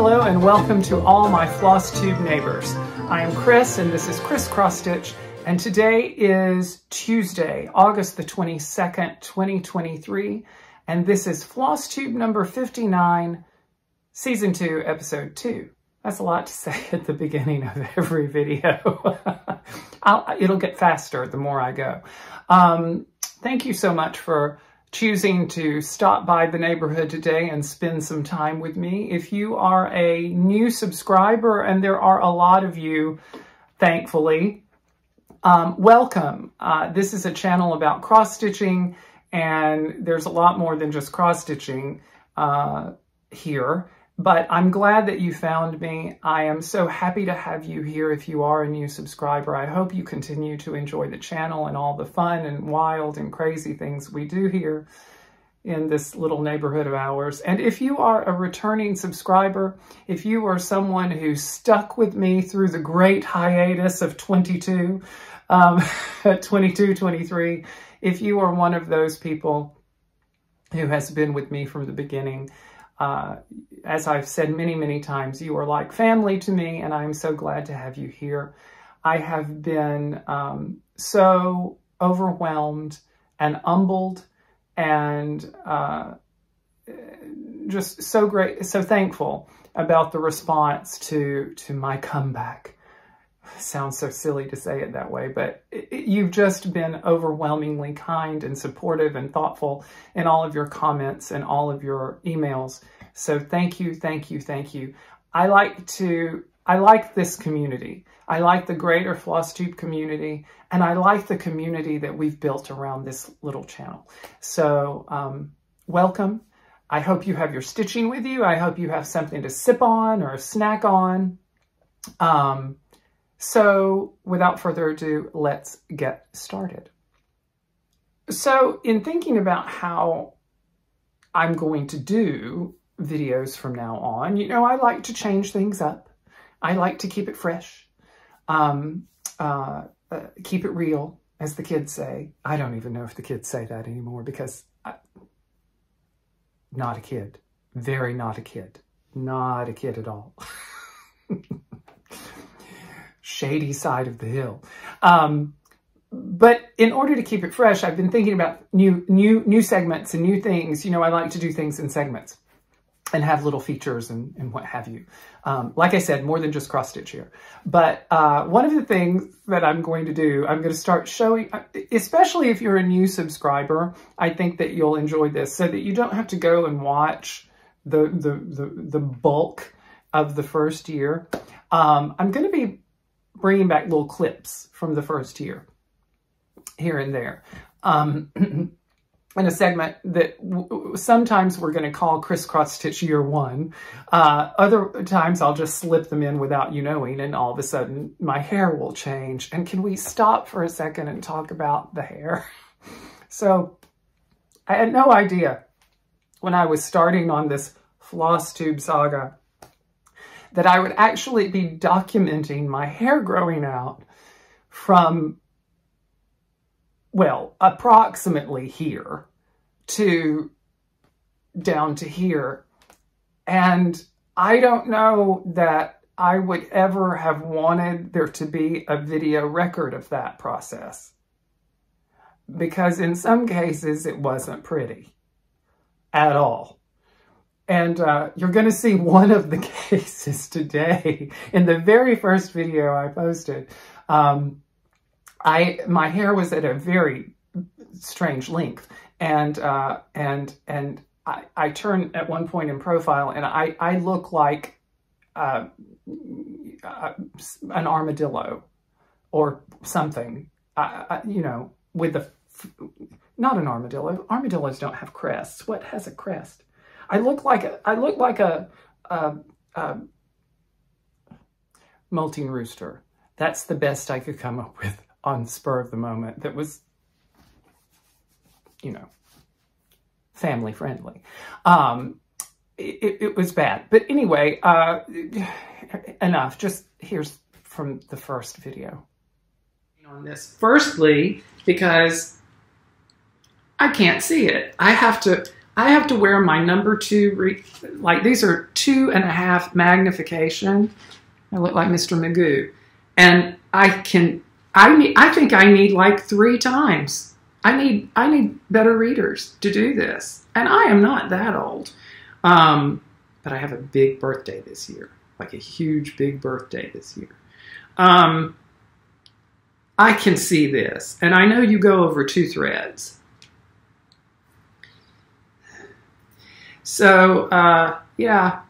Hello and welcome to all my Flosstube neighbors. I am Chris and this is Chris Cross Stitch, and today is Tuesday, August the 22nd, 2023, and this is Flosstube number 59, Season 2, Episode 2. That's a lot to say at the beginning of every video. It'll get faster the more I go. Thank you so much for choosing to stop by the neighborhood today and spend some time with me. If you are a new subscriber, and there are a lot of you, thankfully, welcome. This is a channel about cross-stitching, and there's a lot more than just cross-stitching here. But I'm glad that you found me. I am so happy to have you here if you are a new subscriber. I hope you continue to enjoy the channel and all the fun and wild and crazy things we do here in this little neighborhood of ours. And if you are a returning subscriber, if you are someone who stuck with me through the great hiatus of 23, if you are one of those people who has been with me from the beginning, as I've said many, many times, you are like family to me, and I'm so glad to have you here. I have been so overwhelmed and humbled and just so thankful about the response to my comeback. Sounds so silly to say it that way, but you've just been overwhelmingly kind and supportive and thoughtful in all of your comments and all of your emails. So thank you, thank you, thank you. I like this community. I like the greater Flosstube community, and I like the community that we've built around this little channel. So welcome. I hope you have your stitching with you. I hope you have something to sip on or snack on. So without further ado, let's get started. So in thinking about how I'm going to do videos from now on, you know, I like to change things up. I like to keep it fresh, keep it real, as the kids say. I don't even know if the kids say that anymore because not a kid, very not a kid at all. Shady side of the hill. But in order to keep it fresh, I've been thinking about new segments and new things. You know, I like to do things in segments and have little features and what have you. Like I said, more than just cross stitch here. But one of the things that I'm going to do, I'm going to start showing, especially if you're a new subscriber, I think that you'll enjoy this so that you don't have to go and watch the bulk of the first year. I'm going to be bringing back little clips from the first year, here and there, in a segment that sometimes we're going to call Crisscross Stitch Year 1. Other times I'll just slip them in without you knowing, and all of a sudden my hair will change. And can we stop for a second and talk about the hair? So I had no idea when I was starting on this Flosstube saga that I would actually be documenting my hair growing out from, well, approximately here to down to here. And I don't know that I would ever have wanted there to be a video record of that process, because in some cases it wasn't pretty at all. And you're going to see one of the cases today in the very first video I posted. My hair was at a very strange length, and I turned at one point in profile, and I look like an armadillo or something. You know, with the not an armadillo. Armadillos don't have crests. What has a crest? I look like a molting rooster. That's the best I could come up with on the spur of the moment that was, you know, family friendly. It was bad. But anyway, enough. Just here's from the first video. On this, firstly, because I can't see it. I have to I have to wear my number 2, like these are 2.5 magnification. I look like Mr. Magoo. And I think I need like 3 times. I need better readers to do this. And I am not that old. But I have a big birthday this year, like a huge big birthday this year. I can see this, and I know you go over 2 threads. So, yeah,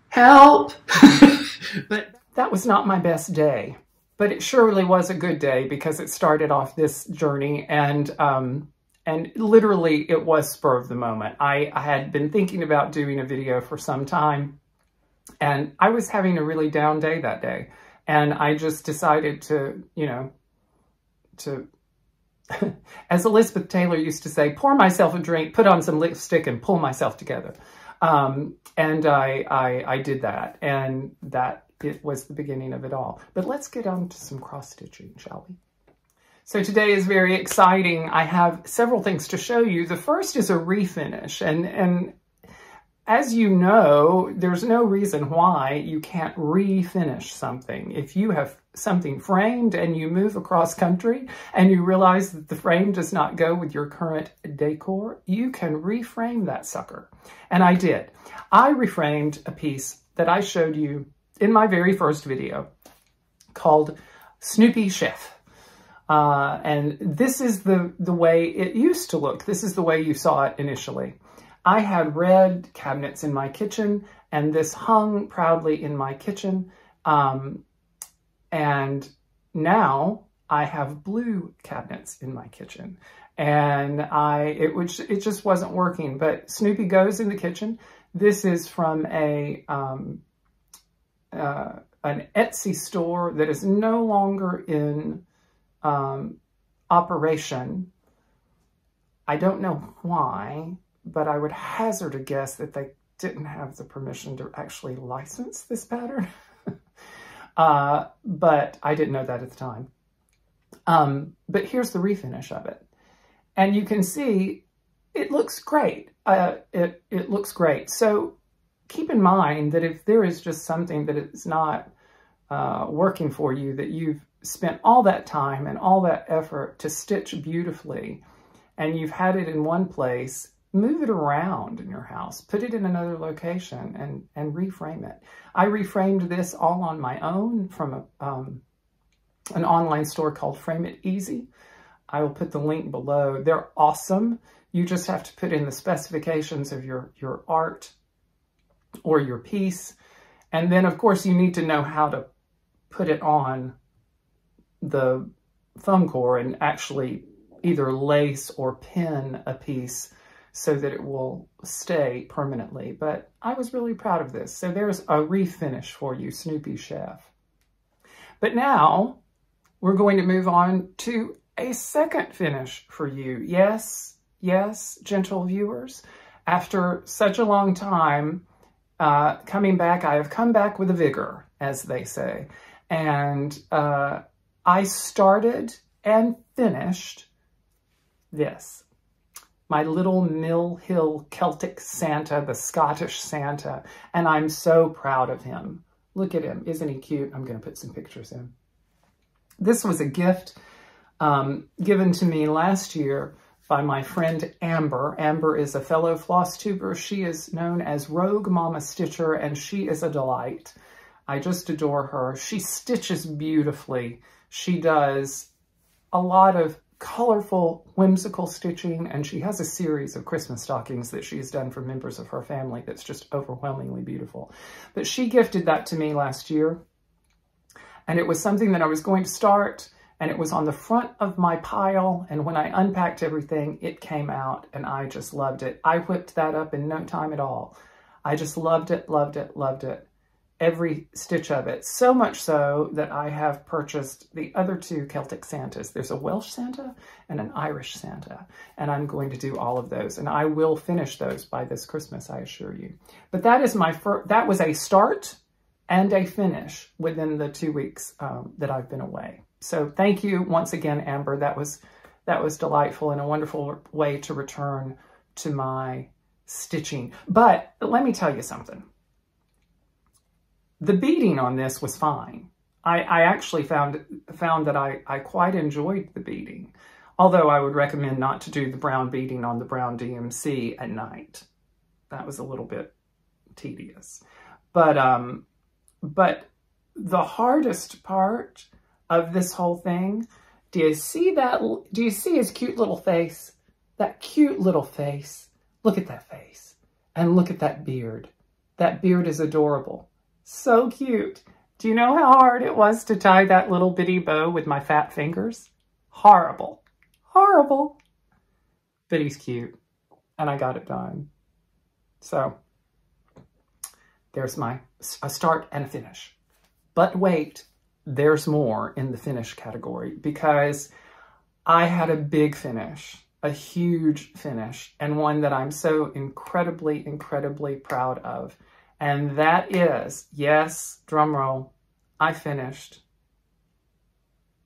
help. But that was not my best day, but it surely was a good day because it started off this journey, and literally it was spur of the moment. I had been thinking about doing a video for some time, and I was having a really down day that day. And I just decided to, you know, as Elizabeth Taylor used to say, pour myself a drink, put on some lipstick, and pull myself together. And I did that, and it was the beginning of it all. But let's get on to some cross stitching, shall we? So today is very exciting. I have several things to show you. The first is a refinish, and as you know, there's no reason why you can't refinish something. If you have something framed and you move across country and you realize that the frame does not go with your current decor, you can reframe that sucker. And I did. I reframed a piece that I showed you in my very first video called Snoopy Chef. And this is the way it used to look. This is the way you saw it initially. I had red cabinets in my kitchen, and this hung proudly in my kitchen. And now I have blue cabinets in my kitchen, and it just wasn't working. But Snoopy goes in the kitchen. This is from an Etsy store that is no longer in operation. I don't know why, but I would hazard a guess that they didn't have the permission to actually license this pattern. But I didn't know that at the time. But here's the refinish of it. And you can see it looks great. It looks great. So keep in mind that if there is just something that is not working for you, that you've spent all that time and all that effort to stitch beautifully, and you've had it in one place, move it around in your house, put it in another location, and reframe it. I reframed this all on my own from an online store called Frame It Easy. I will put the link below. They're awesome. You just have to put in the specifications of your art or your piece. And then, of course, you need to know how to put it on the foam core and actually either lace or pin a piece so that it will stay permanently. But I was really proud of this. So there's a refinish for you, Snoopy Chef. But now we're going to move on to a second finish for you. Yes, yes, gentle viewers. After such a long time coming back, I have come back with a vigor, as they say. And I started and finished this. My little Mill Hill Celtic Santa, the Scottish Santa, and I'm so proud of him. Look at him. Isn't he cute? I'm going to put some pictures in. This was a gift given to me last year by my friend Amber. Amber is a fellow Flosstuber. She is known as Rogue Mama Stitcher, and she is a delight. I just adore her. She stitches beautifully. She does a lot of colorful, whimsical stitching, and she has a series of Christmas stockings that she's done for members of her family that's just overwhelmingly beautiful. But she gifted that to me last year, and it was something that I was going to start, and it was on the front of my pile, and when I unpacked everything, it came out, and I just loved it. I whipped that up in no time at all. I just loved it, loved it, loved it. Every stitch of it. So much so that I have purchased the other 2 Celtic Santas. There's a Welsh Santa and an Irish Santa, and I'm going to do all of those, and I will finish those by this Christmas, I assure you. But that is that was a start and a finish within the 2 weeks that I've been away. So thank you once again, Amber. That was delightful and a wonderful way to return to my stitching. But let me tell you something. The beading on this was fine. I actually found that I quite enjoyed the beading, although I would recommend not to do the brown beading on the brown DMC at night. That was a little bit tedious. But the hardest part of this whole thing, do you see that? Do you see his cute little face? That cute little face. Look at that face. And look at that beard. That beard is adorable. So cute. Do you know how hard it was to tie that little bitty bow with my fat fingers? Horrible. Horrible. But he's cute. And I got it done. So there's a start and a finish. But wait, there's more in the finish category, because I had a big finish, a huge finish, and one that I'm so incredibly, incredibly proud of. And that is, yes, drum roll, I finished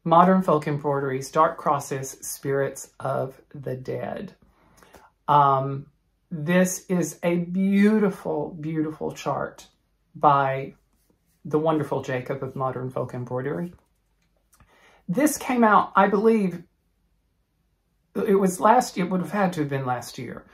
Modern Folk Embroidery's Dark Crosses, Spirits of the Dead. This is a beautiful, beautiful chart by the wonderful Jacob of Modern Folk Embroidery. This came out, I believe, it would have had to have been last year.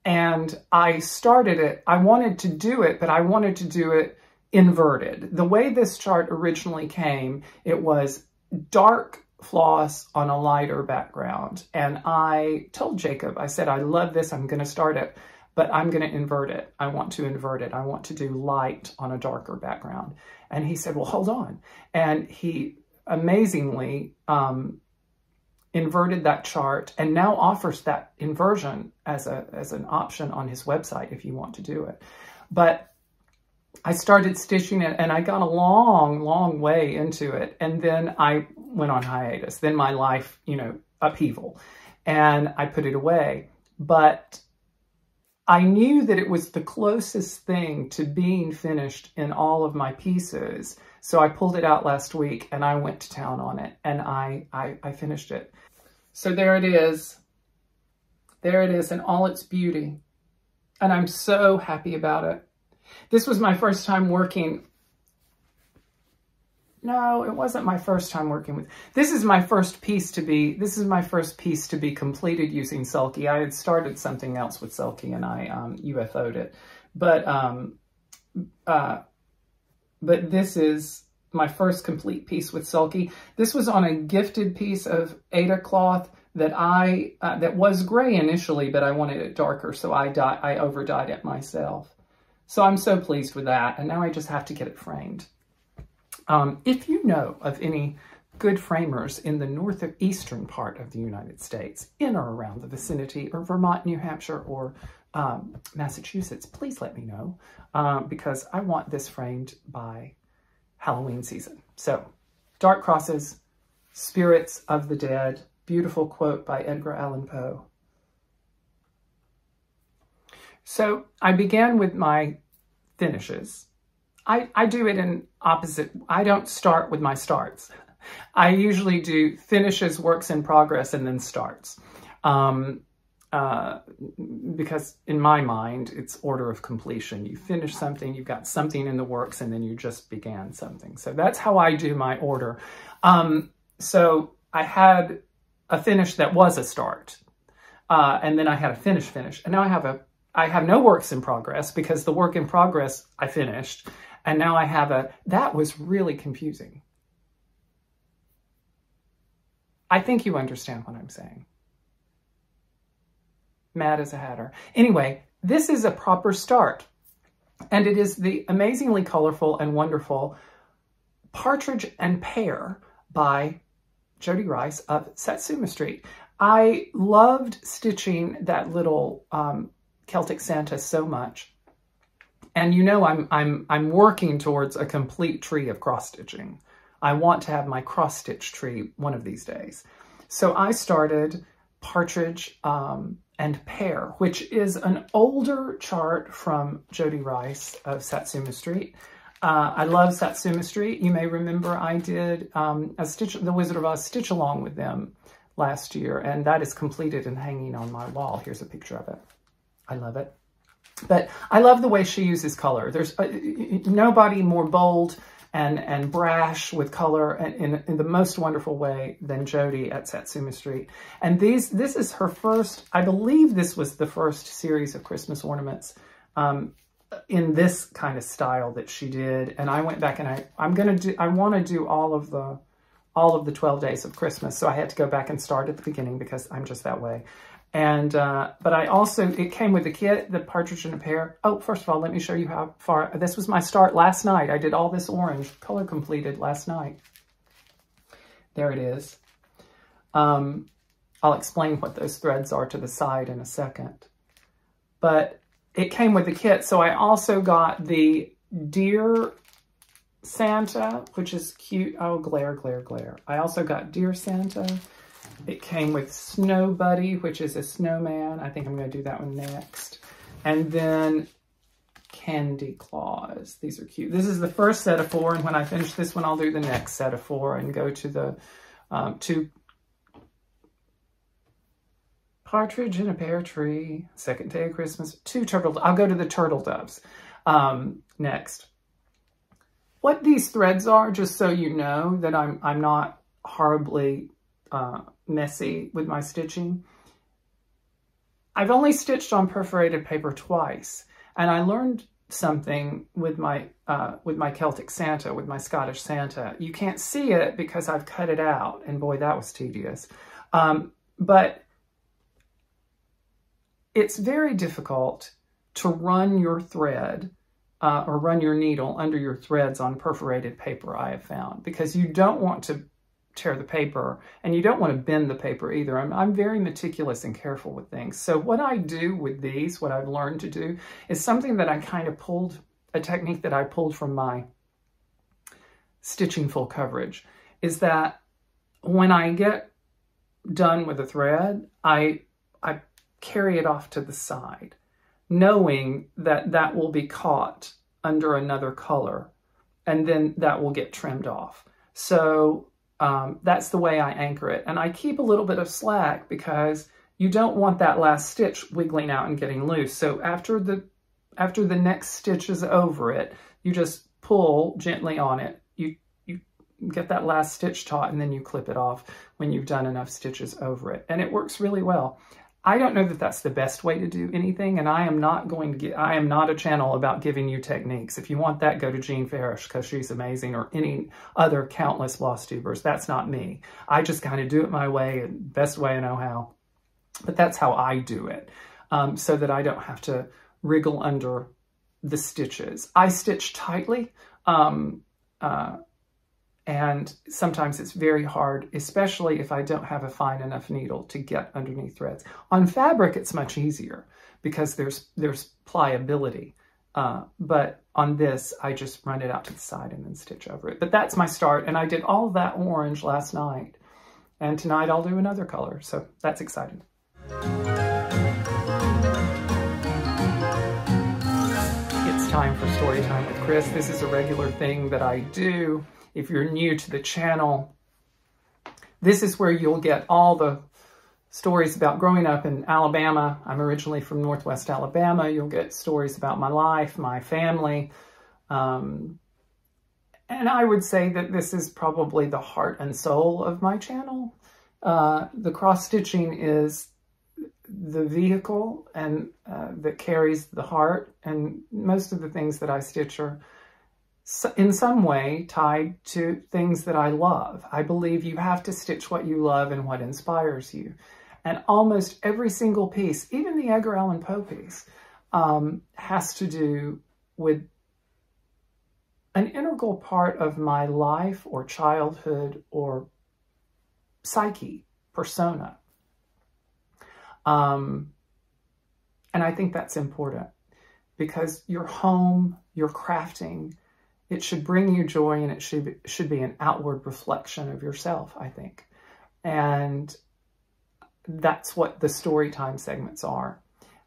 And I started it, I wanted to do it, but I wanted to do it inverted. The way this chart originally came, it was dark floss on a lighter background. And I told Jacob, I said, I love this, I'm going to start it, but I'm going to invert it. I want to invert it. I want to do light on a darker background. And he said, well, hold on. And he amazingly inverted that chart and now offers that inversion as an option on his website if you want to do it. But I started stitching it and I got a long, long way into it. And then I went on hiatus. Then my life, upheaval. And I put it away. But I knew that it was the closest thing to being finished in all of my pieces. So I pulled it out last week and I went to town on it and I finished it. So there it is. There it is in all its beauty. And I'm so happy about it. This was my first time working. No, it wasn't my first time working with. This is my first piece to be completed using Sulky. I had started something else with Sulky and I UFO'd it. But this is my first complete piece with Sulky. This was on a gifted piece of Aida cloth that that was gray initially, but I wanted it darker, so I over dyed it myself. So I'm so pleased with that, and now I just have to get it framed. If you know of any good framers in the northeastern part of the United States, in or around the vicinity, or Vermont, New Hampshire, or Massachusetts, please let me know, because I want this framed by Halloween season. So, Dark Crosses, Spirits of the Dead, beautiful quote by Edgar Allan Poe. So I began with my finishes. I do it in opposite. I don't start with my starts. I usually do finishes, works in progress, and then starts. Because in my mind, it's order of completion. You finish something, you've got something in the works, and then you just began something. So that's how I do my order. So I had a finish that was a start. And then I had a finish. And now I have no works in progress because the work in progress I finished. And now I have that was really confusing. I think you understand what I'm saying. Mad as a hatter. Anyway, this is a proper start. And it is the amazingly colorful and wonderful Partridge and Pear by Jodi Rice of Satsuma Street. I loved stitching that little Celtic Santa so much. And I'm working towards a complete tree of cross stitching. I want to have my cross stitch tree one of these days. So I started Partridge and Pear, which is an older chart from Jodi Rice of Satsuma Street. I love Satsuma Street. You may remember I did the Wizard of Oz stitch along with them last year, and that is completed and hanging on my wall. Here's a picture of it. I love it. But I love the way she uses color. There's nobody more bold and brash with color in the most wonderful way than JODI at Satsuma Street. And this is her first, I believe this was the first series of Christmas ornaments in this kind of style that she did. And I went back and I want to do all of the 12 days of Christmas. So I had to go back and start at the beginning because I'm just that way. And, but I also, it came with the kit, the Partridge in a Pear. Oh, first of all, let me show you how far, this was my start last night. I did all this orange, color completed last night. There it is. I'll explain what those threads are to the side in a second. But it came with the kit. So I also got the Dear Santa, which is cute. Oh, glare, glare, glare. I also got Dear Santa. It came with Snow Buddy, which is a snowman. I think I'm going to do that one next. And then Candy Claus. These are cute. This is the first set of 4, and when I finish this one, I'll do the next set of 4 and go to the to Partridge in a Pear Tree, Second Day of Christmas, 2 turtle. I'll go to the turtle doves next. What these threads are, just so you know that I'm not horribly messy with my stitching. I've only stitched on perforated paper twice, and I learned something with my Celtic Santa, with my Scottish Santa. You can't see it because I've cut it out, and boy, that was tedious. But it's very difficult to run your thread or run your needle under your threads on perforated paper, I have found, because you don't want to tear the paper and you don't want to bend the paper either. I'm very meticulous and careful with things. So what I do with these, what I've learned to do, is something that I kind of pulled, a technique that I pulled from my stitching full coverage, is that when I get done with a thread, I carry it off to the side, knowing that that will be caught under another color, and then that will get trimmed off. So that's the way I anchor it. And I keep a little bit of slack because you don't want that last stitch wiggling out and getting loose. So after the next stitch is over it, you just pull gently on it. You get that last stitch taut, and then you clip it off when you've done enough stitches over it. And it works really well. I don't know that that's the best way to do anything, and I am not a channel about giving you techniques. If you want that, go to Jean Farish, because she's amazing, or any other countless Flosstubers. That's not me. I just kind of do it my way, and best way I know how. But that's how I do it, so that I don't have to wriggle under the stitches. I stitch tightly, and sometimes it's very hard, especially if I don't have a fine enough needle to get underneath threads. On fabric, it's much easier because there's pliability. But on this, I just run it out to the side and then stitch over it. But that's my start, and I did all of that orange last night. And tonight I'll do another color, so that's exciting. It's time for Story Time with Chris. This is a regular thing that I do. If you're new to the channel, this is where you'll get all the stories about growing up in Alabama. I'm originally from Northwest Alabama. You'll get stories about my life, my family. And I would say that this is probably the heart and soul of my channel. The cross-stitching is the vehicle and that carries the heart. And most of the things that I stitch are in some way tied to things that I love. I believe you have to stitch what you love and what inspires you. And almost every single piece, even the Edgar Allan Poe piece, has to do with an integral part of my life or childhood or psyche, persona. And I think that's important because your home, your crafting, it should bring you joy, and it should be an outward reflection of yourself, I think. And that's what the story time segments are.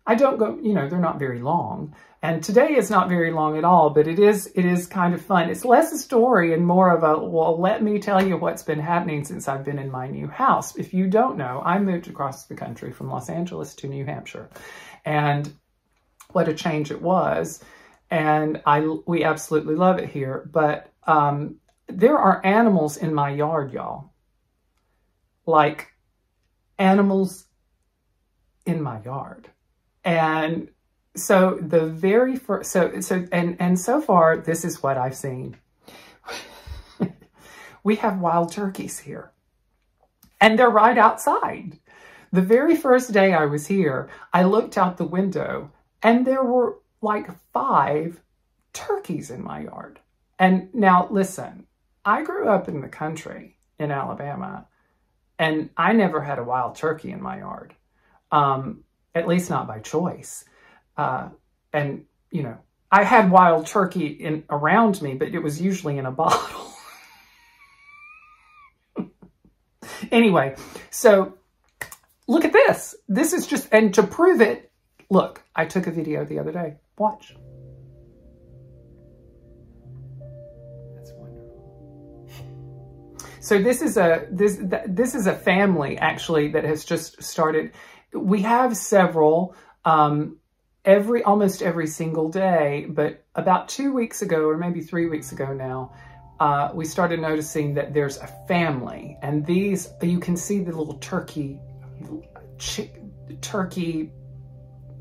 I don't go, you know, they're not very long. And today is not very long at all, but it is kind of fun. It's less a story and more of a, well, let me tell you what's been happening since I've been in my new house. If you don't know, I moved across the country from Los Angeles to New Hampshire. And what a change it was. And we absolutely love it here. But there are animals in my yard, y'all. Like animals in my yard. And so the very first, so far, this is what I've seen. We have wild turkeys here and they're right outside. The very first day I was here, I looked out the window and there were like 5 turkeys in my yard. And now listen, I grew up in the country in Alabama and I never had a wild turkey in my yard. At least not by choice. And, you know, I had wild turkey around me, but it was usually in a bottle. Anyway, so look at this. This is just, and to prove it, look, I took a video the other day. Watch. That's wonderful. So this is a family actually that has just started. We have several, almost every single day, but about 2 weeks ago, or maybe 3 weeks ago now, we started noticing that there's a family, and these, you can see the little turkey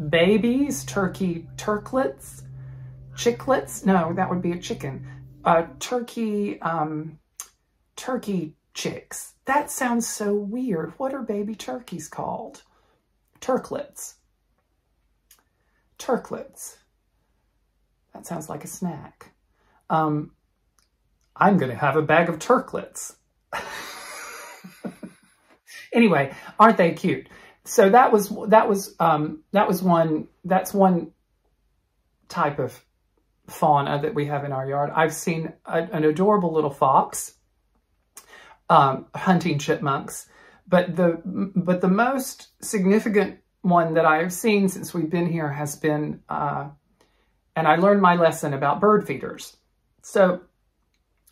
babies, turklets, chicklets. No, that would be a chicken. Turkey chicks. That sounds so weird. What are baby turkeys called? Turklets. Turklets. That sounds like a snack. I'm going to have a bag of turklets. Anyway, aren't they cute? So that's one type of fauna that we have in our yard. I've seen an adorable little fox, hunting chipmunks, but the most significant one that I have seen since we've been here has been, and I learned my lesson about bird feeders. So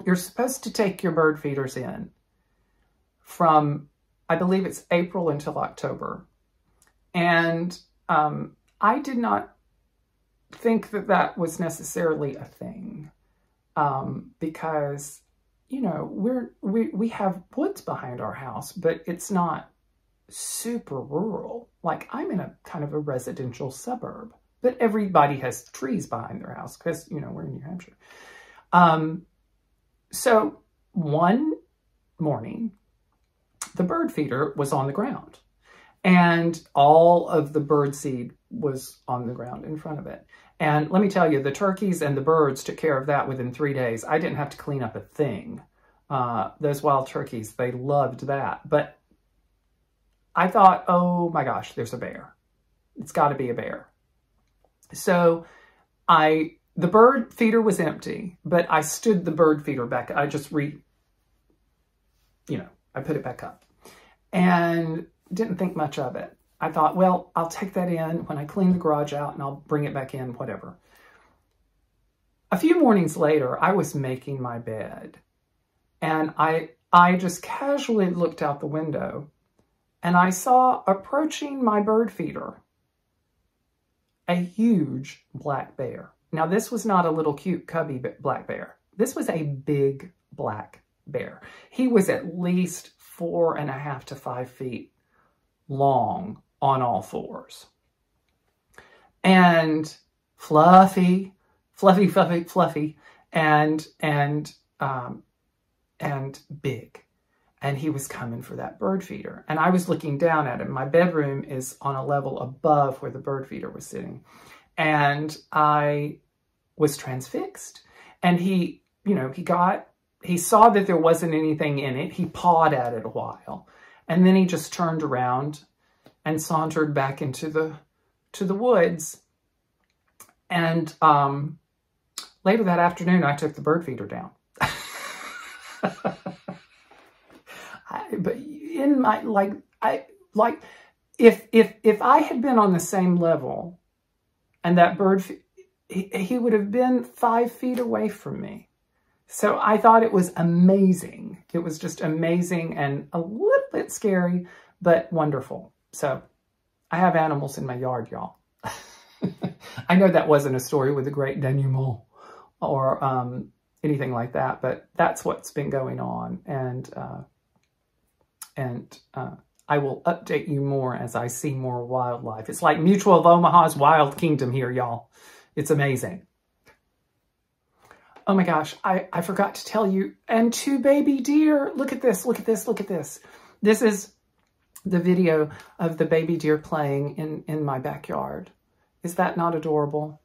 you're supposed to take your bird feeders in from, I believe it's April until October. And I did not think that that was necessarily a thing, because, you know, we have woods behind our house, but it's not super rural. Like, I'm in a kind of a residential suburb, but everybody has trees behind their house because, you know, we're in New Hampshire. So one morning, the bird feeder was on the ground and all of the bird seed was on the ground in front of it. And let me tell you, the turkeys and the birds took care of that within 3 days. I didn't have to clean up a thing. Those wild turkeys, they loved that. But I thought, oh my gosh, there's a bear. It's got to be a bear. So the bird feeder was empty, but I stood the bird feeder back. I just I put it back up and didn't think much of it. I thought, well, I'll take that in when I clean the garage out and I'll bring it back in, whatever. A few mornings later, I was making my bed and I just casually looked out the window and I saw approaching my bird feeder a huge black bear. Now, this was not a little cute cubby black bear. This was a big black bear. He was at least 4.5 to 5 feet long on all fours. And fluffy, and big. And he was coming for that bird feeder. And I was looking down at him. My bedroom is on a level above where the bird feeder was sitting. And I was transfixed. And he saw that there wasn't anything in it. He pawed at it a while. And then he just turned around and sauntered back into the woods. And later that afternoon, I took the bird feeder down. But in my, if I had been on the same level and that bird, he would have been 5 feet away from me. So I thought it was amazing. It was just amazing and a little bit scary, but wonderful. So I have animals in my yard, y'all. I know that wasn't a story with a great denouement or anything like that, but that's what's been going on. And I will update you more as I see more wildlife. It's like Mutual of Omaha's Wild Kingdom here, y'all. It's amazing. Oh my gosh, I forgot to tell you. And 2 baby deer. Look at this, look at this, look at this. This is the video of the baby deer playing in my backyard. Is that not adorable?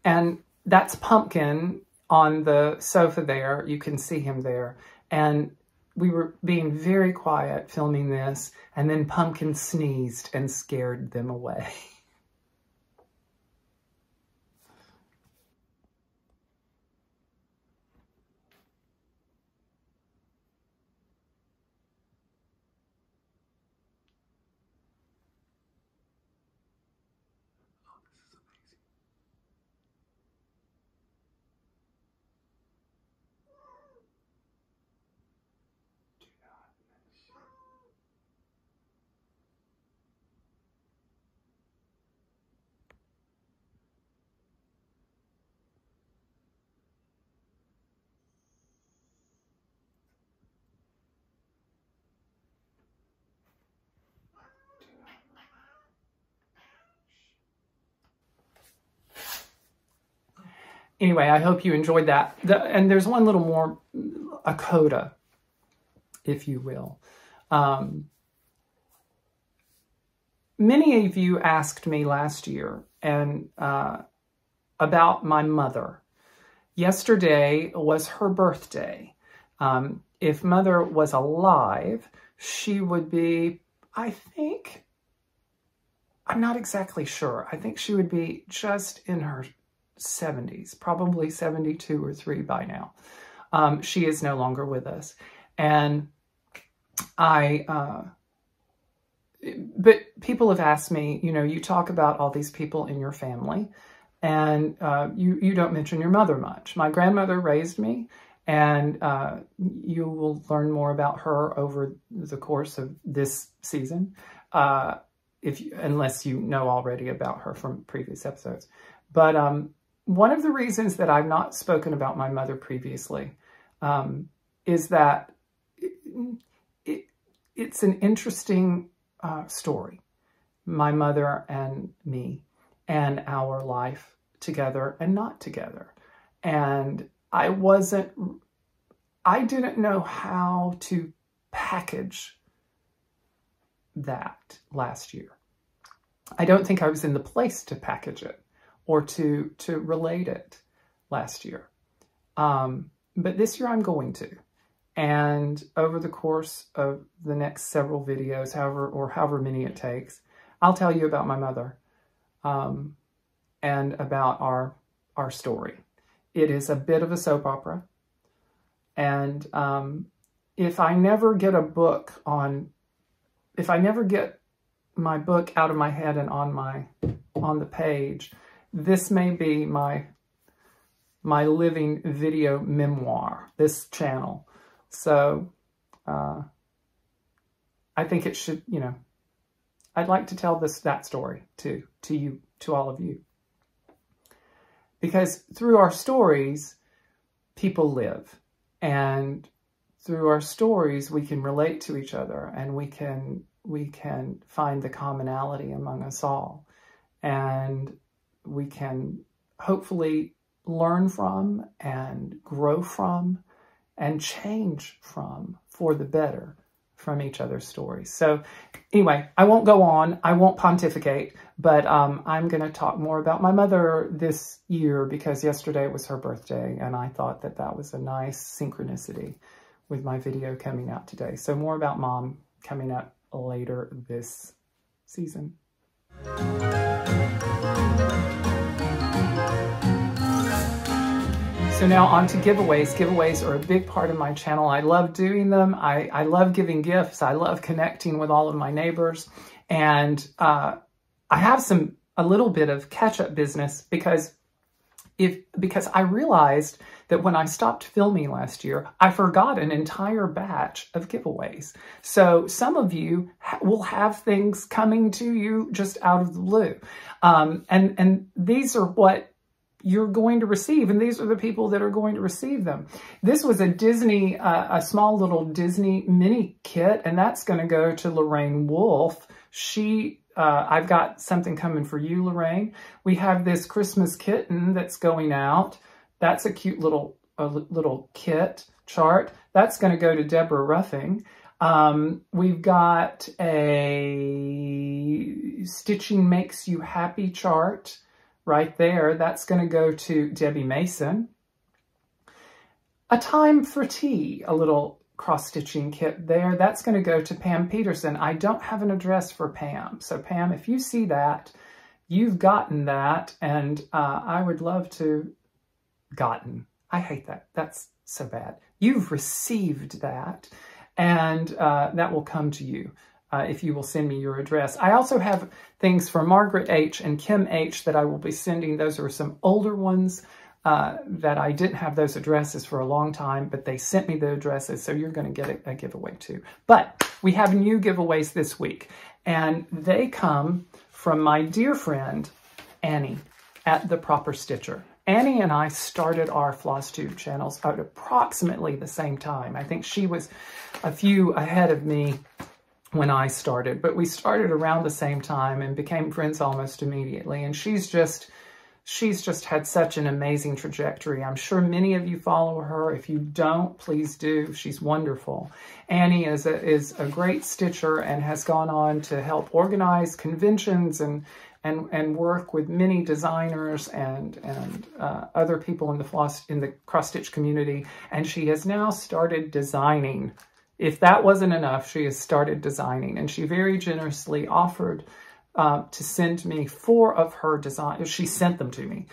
And that's Pumpkin on the sofa there. You can see him there. And we were being very quiet filming this, and then Pumpkin sneezed and scared them away. Anyway, I hope you enjoyed that. And there's one little more, a coda, if you will. Many of you asked me last year about my mother. Yesterday was her birthday. If Mother was alive, she would be, I think, I'm not exactly sure. I think she would be just in her 70s, probably 72 or 3 by now. She is no longer with us. And but people have asked me, you know, you talk about all these people in your family and you don't mention your mother much. My grandmother raised me, and you will learn more about her over the course of this season, unless you know already about her from previous episodes. But one of the reasons that I've not spoken about my mother previously is that it's an interesting story. My mother and me and our life together and not together. And I didn't know how to package that last year. I don't think I was in the place to package it or to relate it last year. But this year I'm going to. And over the course of the next several videos, however many it takes, I'll tell you about my mother and about our story. It is a bit of a soap opera. And if I never get my book out of my head and on the page, this may be my living video memoir, this channel. So I think it should, you know, I'd like to tell that story to you, to all of you. Because through our stories, people live. And through our stories, we can relate to each other, and we can find the commonality among us all. And we can hopefully learn from and grow from and change from for the better from each other's stories. So anyway, I won't go on. I won't pontificate, but I'm going to talk more about my mother this year because yesterday was her birthday, and I thought that that was a nice synchronicity with my video coming out today. So more about Mom coming up later this season. So now on to giveaways. Giveaways are a big part of my channel. I love doing them. I love giving gifts. I love connecting with all of my neighbors. And I have a little bit of catch-up business because I realized that when I stopped filming last year, I forgot an entire batch of giveaways. So some of you will have things coming to you just out of the blue. And these are what you're going to receive, and these are the people that are going to receive them. This was a Disney, a small little Disney mini kit, and that's going to go to Lorraine Wolf. I've got something coming for you, Lorraine. We have this Christmas kitten that's going out. That's a cute little kit chart. That's going to go to Deborah Ruffing. We've got a Stitching Makes You Happy chart right there. That's going to go to Debbie Mason. A Time for Tea, a little cross-stitching kit there. That's going to go to Pam Peterson. I don't have an address for Pam. So Pam, if you see that, you've gotten that, and I would love to... Gotten. I hate that. That's so bad. You've received that, and that will come to you if you will send me your address. I also have things for Margaret H. and Kim H. that I will be sending. Those are some older ones that I didn't have those addresses for a long time, but they sent me the addresses, so you're going to get a giveaway too. But we have new giveaways this week, and they come from my dear friend, Annie, at The Proper Stitcher. Annie and I started our Flosstube channels at approximately the same time. I think she was a few ahead of me when I started, but we started around the same time and became friends almost immediately. And she's just had such an amazing trajectory. I'm sure many of you follow her. If you don't, please do. She's wonderful. Annie is a great stitcher and has gone on to help organize conventions and work with many designers and other people in the cross-stitch community. And she has now started designing. If that wasn't enough, she has started designing. And she very generously offered to send me 4 of her designs. She sent them to me.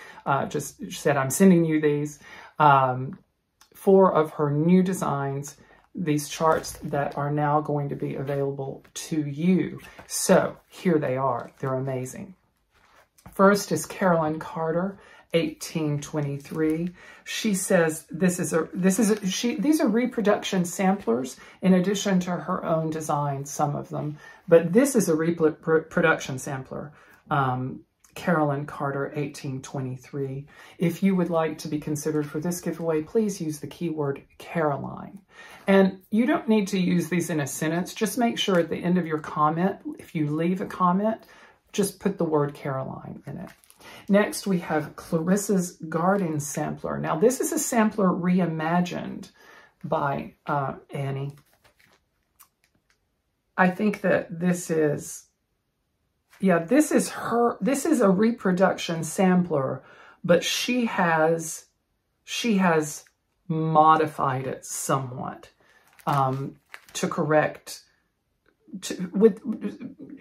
She said, I'm sending you these. 4 of her new designs, these charts that are now going to be available to you. So here they are. They're amazing. First is Carolyn Carter, 1823. She says these are reproduction samplers in addition to her own designs, some of them. But this is a reproduction sampler. Carolyn Carter, 1823. If you would like to be considered for this giveaway, please use the keyword Caroline. And you don't need to use these in a sentence. Just make sure at the end of your comment, if you leave a comment, just put the word Caroline in it. Next, we have Clarissa's Garden Sampler. Now, this is a sampler reimagined by Annie. I think that this is a reproduction sampler, but she has modified it somewhat to correct, with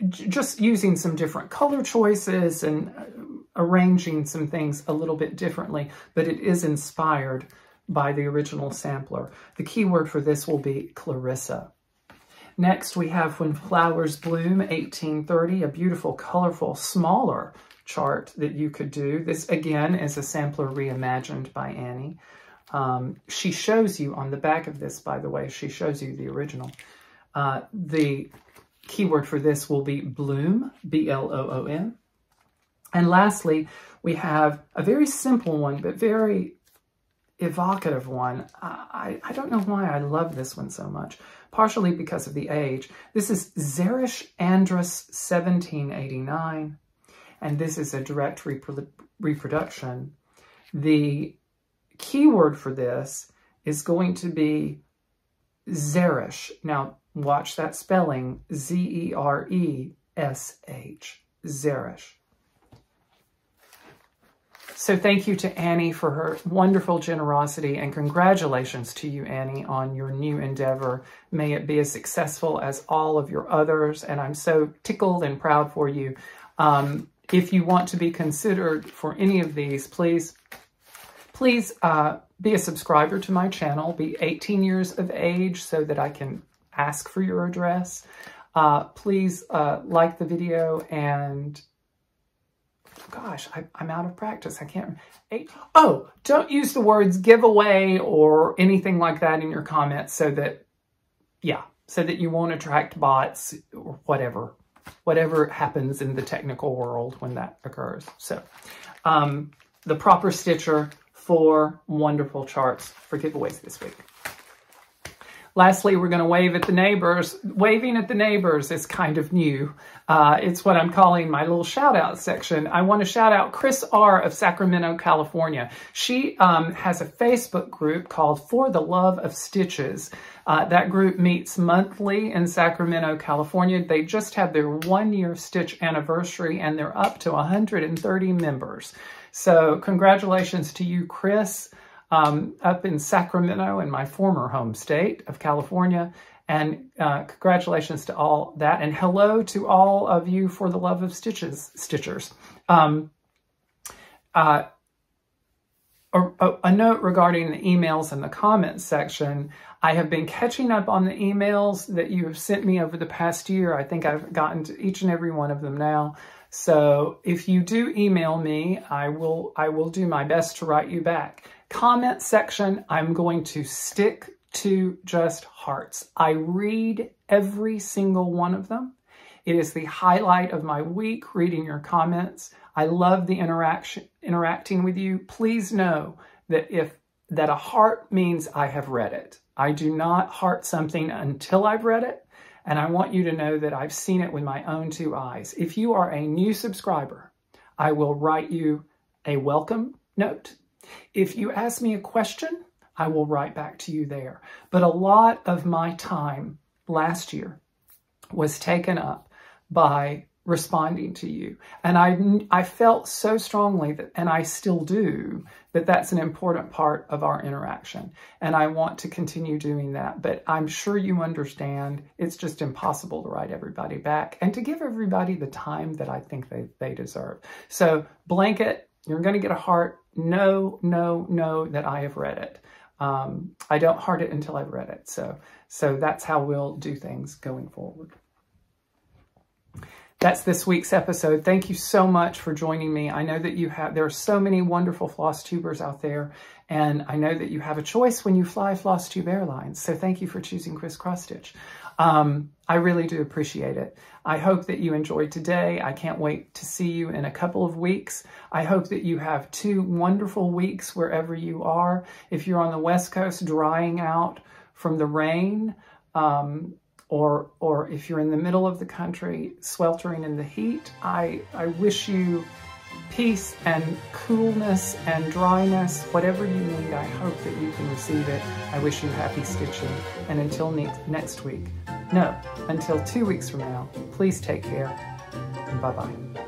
just using some different color choices and arranging some things a little bit differently, but it is inspired by the original sampler. The keyword for this will be Clarissa. Next, we have When Flowers Bloom, 1830, a beautiful, colorful, smaller chart that you could do. This, again, is a sampler reimagined by Annie. She shows you on the back of this, by the way, she shows you the original. The keyword for this will be Bloom, B-L-O-O-M. And lastly, we have a very simple one, but very evocative one. I don't know why I love this one so much, partially because of the age. This is Zerish Andrus 1789, and this is a direct reproduction. The keyword for this is going to be Zerish. Now, watch that spelling, Z-E-R-E-S-H, Zerish. So thank you to Annie for her wonderful generosity, and congratulations to you, Annie, on your new endeavor. May it be as successful as all of your others, and I'm so tickled and proud for you. If you want to be considered for any of these, please be a subscriber to my channel, be 18 years of age so that I can ask for your address. Please like the video, and gosh, I'm out of practice. I can't. Oh, don't use the words giveaway or anything like that in your comments so that, yeah, so that you won't attract bots or whatever happens in the technical world when that occurs. So the proper stitcher for wonderful charts for giveaways this week. Lastly, we're going to wave at the neighbors. Waving at the neighbors is kind of new. It's what I'm calling my little shout out section. I want to shout out Chris R. of Sacramento, California. She has a Facebook group called For the Love of Stitches. That group meets monthly in Sacramento, California. They just had their 1-year stitch anniversary, and they're up to 130 members. So congratulations to you, Chris. Up in Sacramento, in my former home state of California. And congratulations to all that. And hello to all of you For the Love of Stitchers. A note regarding the emails in the comments section. I have been catching up on the emails that you have sent me over the past year. I think I've gotten to each and every one of them now. So if you do email me, I will do my best to write you back. Comment section, I'm going to stick to just hearts. I read every single one of them. It is the highlight of my week, reading your comments. I love the interacting with you. Please know that that a heart means I have read it. I do not heart something until I've read it. And I want you to know that I've seen it with my own 2 eyes. If you are a new subscriber, I will write you a welcome note. If you ask me a question, I will write back to you there. But a lot of my time last year was taken up by responding to you. And I felt so strongly that, and I still do, that that's an important part of our interaction. And I want to continue doing that. But I'm sure you understand it's just impossible to write everybody back and to give everybody the time that I think they deserve. So blanket, you're going to get a heart. No, that I have read it. I don't heart it until I've read it. So that's how we'll do things going forward. That's this week's episode. Thank you so much for joining me. I know that there are so many wonderful floss tubers out there, and I know that you have a choice when you fly Flosstube Airlines. So thank you for choosing Criss Cross Stitch. I really do appreciate it. I hope that you enjoyed today. I can't wait to see you in a couple of weeks. I hope that you have 2 wonderful weeks wherever you are. If you're on the West Coast drying out from the rain, or if you're in the middle of the country sweltering in the heat, I wish you peace and coolness and dryness, whatever you need. I hope that you can receive it. I wish you happy stitching. And until next week, no, until 2 weeks from now, please take care and bye-bye.